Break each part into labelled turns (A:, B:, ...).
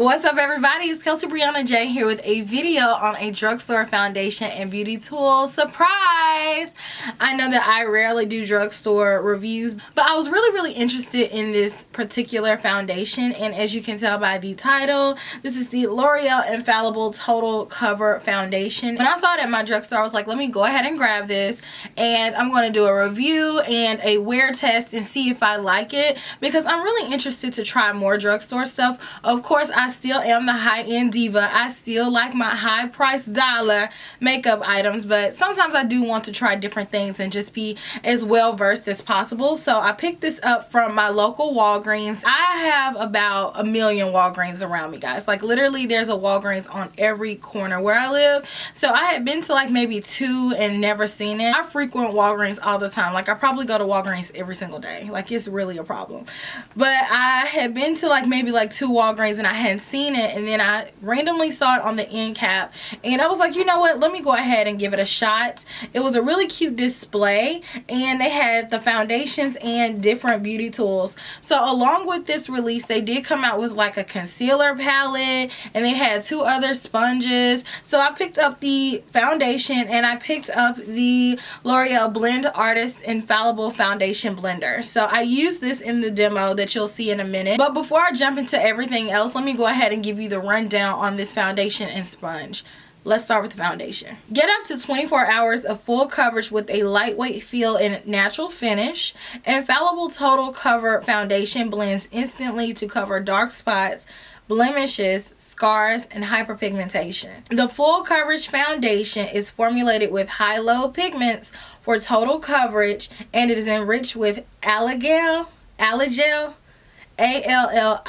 A: What's up everybody, it's Kelsee Briana Jai here with a video on a drugstore foundation and beauty tool surprise. I know that I rarely do drugstore reviews, but I was really interested in this particular foundation, and as you can tell by the title, this is the L'Oreal Infallible Total Cover Foundation. When I saw it at my drugstore, I was like, let me go ahead and grab this, and I'm going to do a review and a wear test and see if I like it, because I'm really interested to try more drugstore stuff. Of course, I still am the high-end diva. I still like my high-priced dollar makeup items, but sometimes I do want to try different things and just be as well versed as possible. So I picked this up from my local Walgreens. I have about a million Walgreens around me, guys. Like literally there's a Walgreens on every corner where I live. So I had been to like maybe 2 and never seen it. I frequent Walgreens all the time. Like I probably go to Walgreens every single day. Like it's really a problem. But I had been to like maybe like 2 Walgreens and I hadn't seen it, and then I randomly saw it on the end cap and I was like, you know what, let me go ahead and give it a shot. It was a really cute display and they had the foundations and different beauty tools. So along with this release, they did come out with like a concealer palette and they had 2 other sponges. So I picked up the foundation and I picked up the L'Oreal Blend Artist Infallible Foundation Blender. So I used this in the demo that you'll see in a minute, but before I jump into everything else, let me go ahead and give you the rundown on this foundation and sponge. Let's start with the foundation. Get up to 24 hours of full coverage with a lightweight feel and natural finish. Infallible Total Cover Foundation blends instantly to cover dark spots, blemishes, scars, and hyperpigmentation. The full coverage foundation is formulated with high-low pigments for total coverage, and it is enriched with allagel, A-L-L-I-A-G-E-L.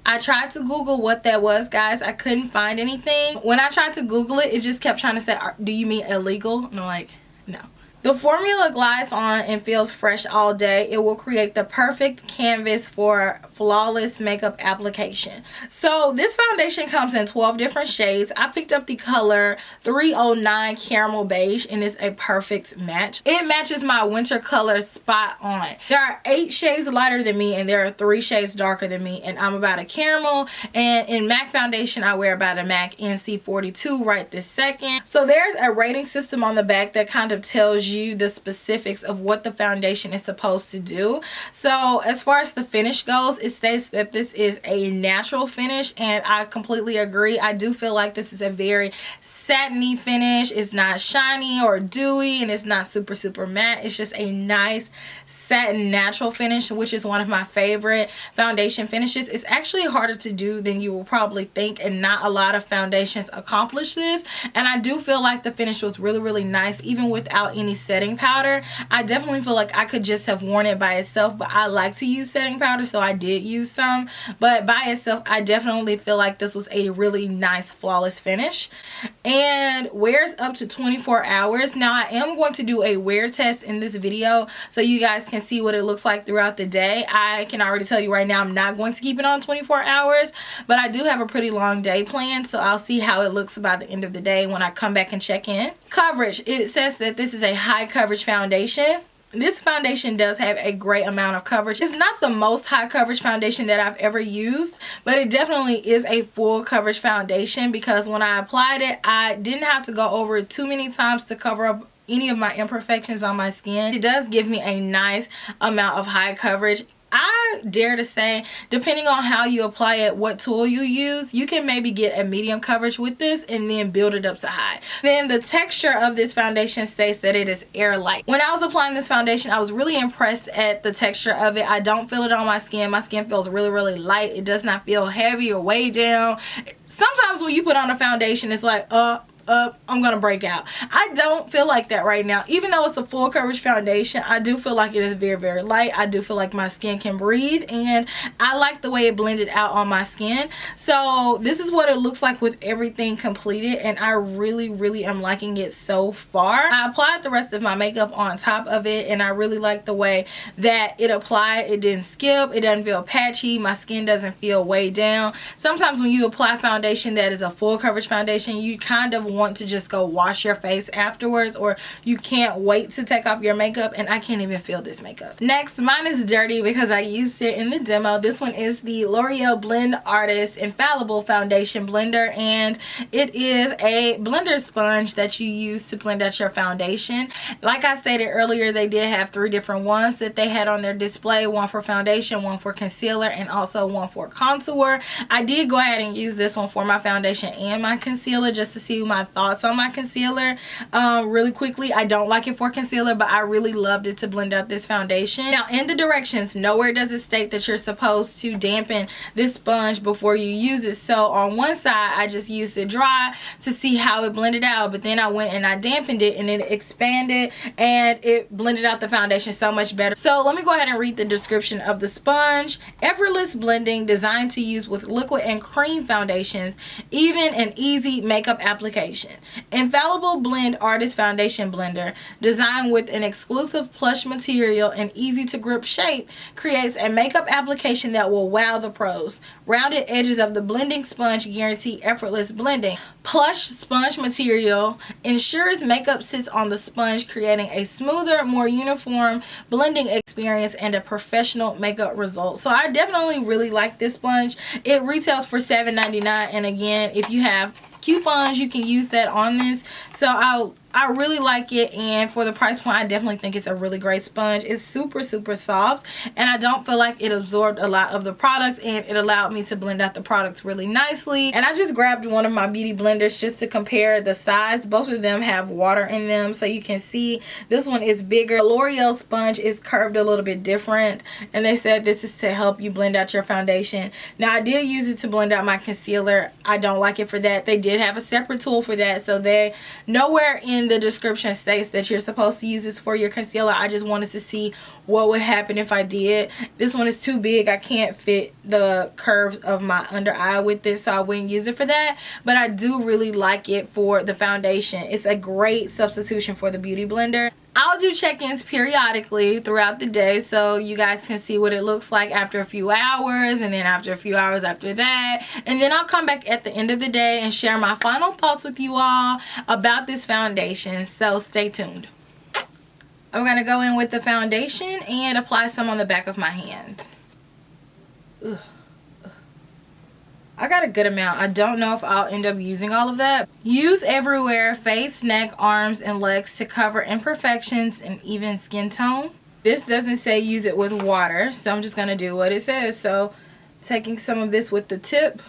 A: I tried to Google what that was, guys. I couldn't find anything. When I tried to Google it, it just kept trying to say, do you mean illegal? And I'm like, no. The formula glides on and feels fresh all day. It will create the perfect canvas for flawless makeup application. So this foundation comes in 12 different shades. I picked up the color 309 Caramel Beige and it's a perfect match. It matches my winter color spot on. There are 8 shades lighter than me and there are 3 shades darker than me, and I'm about a caramel, and in MAC foundation I wear about a MAC NC42 right this second. So there's a rating system on the back that kind of tells you the specifics of what the foundation is supposed to do. So as far as the finish goes, it states that this is a natural finish, and I completely agree. I do feel like this is a very satiny finish. It's not shiny or dewy, and it's not super matte. It's just a nice satin natural finish, which is one of my favorite foundation finishes. It's actually harder to do than you will probably think, and not a lot of foundations accomplish this, and I do feel like the finish was really nice even without any setting powder. I definitely feel like I could just have worn it by itself, but I like to use setting powder, so I did use some, but by itself I definitely feel like this was a really nice flawless finish and wears up to 24 hours. Now I am going to do a wear test in this video so you guys can see what it looks like throughout the day. I can already tell you right now I'm not going to keep it on 24 hours, but I do have a pretty long day planned, so I'll see how it looks by the end of the day when I come back and check in. Coverage. It says that this is a high coverage foundation. This foundation does have a great amount of coverage. It's not the most high coverage foundation that I've ever used, but it definitely is a full coverage foundation, because when I applied it, I didn't have to go over it too many times to cover up any of my imperfections on my skin. It does give me a nice amount of high coverage. I dare to say, depending on how you apply it, what tool you use, you can maybe get a medium coverage with this and then build it up to high. Then the texture of this foundation states that it is air-light. When I was applying this foundation, I was really impressed at the texture of it. I don't feel it on my skin. My skin feels really light. It does not feel heavy or way down. Sometimes when you put on a foundation, it's like, I'm gonna break out. I don't feel like that right now. Even though it's a full coverage foundation, I do feel like it is very light. I do feel like my skin can breathe, and I like the way it blended out on my skin. So this is what it looks like with everything completed, and I really am liking it so far. I applied the rest of my makeup on top of it, and I really like the way that it applied. It didn't skip. It doesn't feel patchy. My skin doesn't feel way down. Sometimes when you apply foundation that is a full coverage foundation, you kind of want to just go wash your face afterwards, or you can't wait to take off your makeup, and I can't even feel this makeup. Next, mine is dirty because I used it in the demo. This one is the L'Oreal Blend Artist Infallible Foundation Blender, and it is a blender sponge that you use to blend out your foundation. Like I stated earlier, they did have 3 different ones that they had on their display, one for foundation, one for concealer, and also one for contour. I did go ahead and use this one for my foundation and my concealer just to see my thoughts on my concealer really quickly. I don't like it for concealer, but I really loved it to blend out this foundation. Now, in the directions, nowhere does it state that you're supposed to dampen this sponge before you use it. So on one side, I just used it dry to see how it blended out, but then I went and I dampened it and it expanded and it blended out the foundation so much better. So let me go ahead and read the description of the sponge. Effortless blending, designed to use with liquid and cream foundations, even and easy makeup application. Infallible Blend Artist Foundation Blender, designed with an exclusive plush material and easy to grip shape, creates a makeup application that will wow the pros. Rounded edges of the blending sponge guarantee effortless blending. Plush sponge material ensures makeup sits on the sponge, creating a smoother, more uniform blending experience and a professional makeup result. So I definitely really like this sponge. It retails for $7.99, and again, if you have coupons, you can use that on this. So I really like it, and for the price point, I definitely think it's a really great sponge. It's super soft, and I don't feel like it absorbed a lot of the product, and it allowed me to blend out the products really nicely. And I just grabbed one of my beauty blenders just to compare the size. Both of them have water in them, so you can see this one is bigger. The L'Oreal sponge is curved a little bit different, and they said this is to help you blend out your foundation. Now, I did use it to blend out my concealer. I don't like it for that. They did have a separate tool for that, so they nowhere in the description states that you're supposed to use this for your concealer. I just wanted to see what would happen if I did. This one is too big. I can't fit the curves of my under eye with this, so I wouldn't use it for that. But I do really like it for the foundation. It's a great substitution for the beauty blender. I'll do check-ins periodically throughout the day so you guys can see what it looks like after a few hours, and then after a few hours after that, and then I'll come back at the end of the day and share my final thoughts with you all about this foundation, so stay tuned. I'm going to go in with the foundation and apply some on the back of my hand. Ugh. I got a good amount. I don't know if I'll end up using all of that. Use everywhere, face, neck, arms, and legs to cover imperfections and even skin tone. This doesn't say use it with water, so I'm just going to do what it says. So taking some of this with the tip,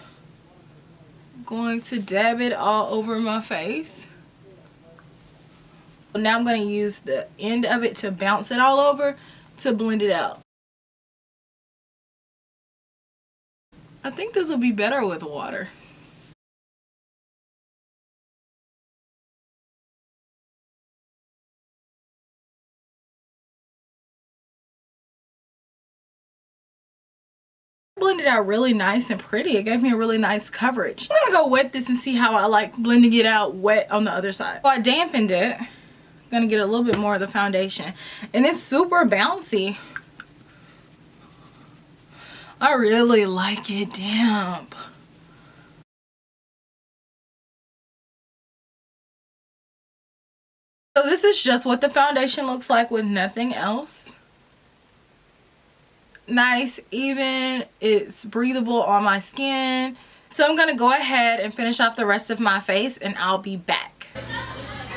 A: going to dab it all over my face. Now I'm going to use the end of it to bounce it all over to blend it out. I think this will be better with water. Blended out really nice and pretty. It gave me a really nice coverage. I'm gonna go wet this and see how I like blending it out wet on the other side. So I dampened it. I'm gonna get a little bit more of the foundation, and it's super bouncy. I really like it damp. So this is just what the foundation looks like with nothing else. Nice, even, it's breathable on my skin. So I'm gonna go ahead and finish off the rest of my face, and I'll be back.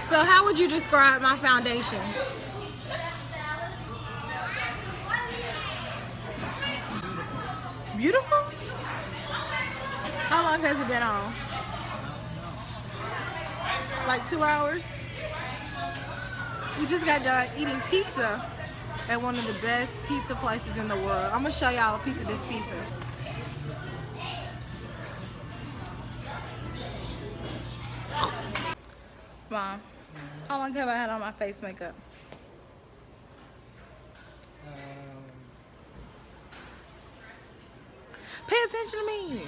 A: So how would you describe my foundation? Beautiful? How long has it been on? Like 2 hours? We just got done eating pizza at one of the best pizza places in the world. I'm gonna show y'all a piece of this pizza. Mom, how long have I had on my face makeup? Pay attention to me.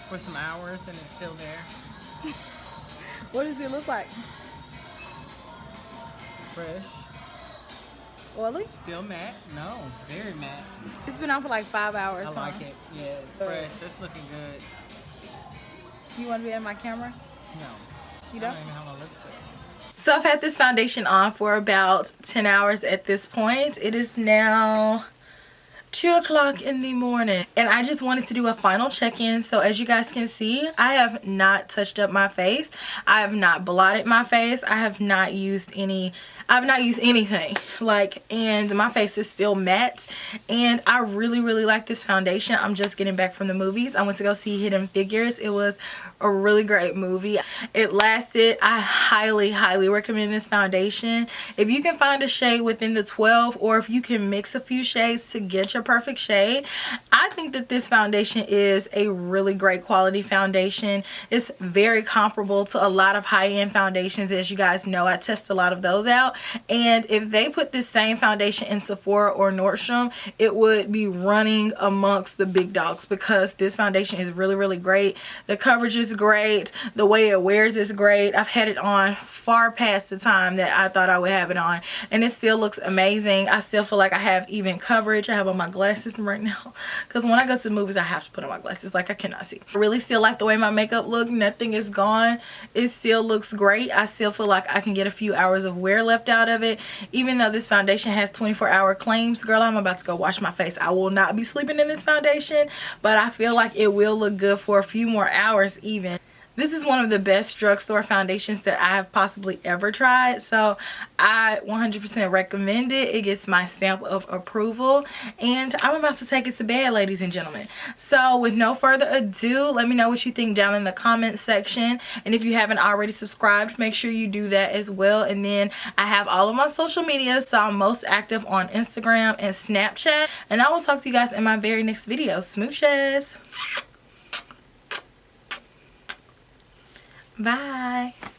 B: For some hours and it's still there.
A: What does it look like?
B: Fresh.
A: Oily?
B: Still matte? No, very matte.
A: It's been on for like 5 hours.
B: I like it. Yeah, it's fresh. That's looking good.
A: You want to be in my camera?
B: No.
A: You
B: I
A: don't?
B: don't even have my lipstick.
A: So I've had this foundation on for about 10 hours at this point. It is now 2 o'clock in the morning, and I just wanted to do a final check-in. So as you guys can see, I have not touched up my face. I have not blotted my face. I have not used anything, like, and my face is still matte, and I really like this foundation. I'm just getting back from the movies. I went to go see Hidden Figures. It was a really great movie. It lasted. I highly recommend this foundation. If you can find a shade within the 12, or if you can mix a few shades to get your perfect shade, I think that this foundation is a really great quality foundation. It's very comparable to a lot of high-end foundations. As you guys know, I test a lot of those out, and if they put this same foundation in Sephora or Nordstrom, it would be running amongst the big dogs, because this foundation is really great. The coverage is great. The way it wears is great. I've had it on far past the time that I thought I would have it on, and it still looks amazing. I still feel like I have even coverage. I have on my glasses right now, because when I go to the movies I have to put on my glasses, like I cannot see. I really still like the way my makeup looks. Nothing is gone. It still looks great. I still feel like I can get a few hours of wear left out of it. Even though this foundation has 24-hour claims, girl, I'm about to go wash my face. I will not be sleeping in this foundation, but I feel like it will look good for a few more hours even. This is one of the best drugstore foundations that I have possibly ever tried, so I 100% recommend it. It gets my stamp of approval, and I'm about to take it to bed, ladies and gentlemen. So with no further ado, let me know what you think down in the comment section, and if you haven't already subscribed, make sure you do that as well. And then I have all of my social media, so I'm most active on Instagram and Snapchat, and I will talk to you guys in my very next video. Smooches. Bye.